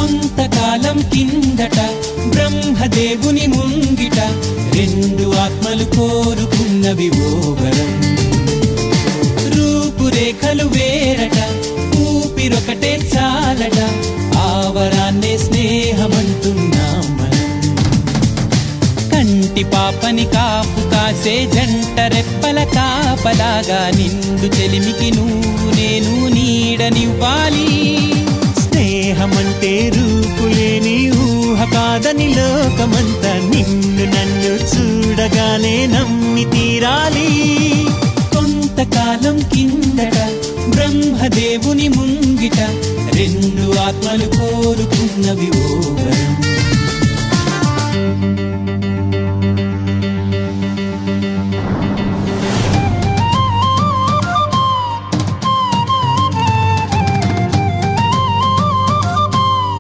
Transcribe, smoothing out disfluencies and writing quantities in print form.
కొంతకాలం కిందట బ్రహ్మదేవుని ముంగిట రెండు ఆత్మలు కోరుకున్నవి ఓ వరం. రూపురేఖలు వేరట, ఊపిరొకటే చాలట, ఆ వరాన్నే స్నేహమంటున్నాం మనం. కంటి పాపని కాపు కాసే జంట రెప్పల కాపలాగా నిండు చెలిమికి నువ్వు నేను నీడనివ్వాలి. స్నేహమంటే రూపులేని ఊహ కాదని లోకమంతా నిన్ను నన్ను చూడగానే నమ్మి తీరాలి. కొంతకాలం కిందట బ్రహ్మదేవుని ముంగిట రెండు ఆత్మలు కోరుకున్నవి ఓ వరం.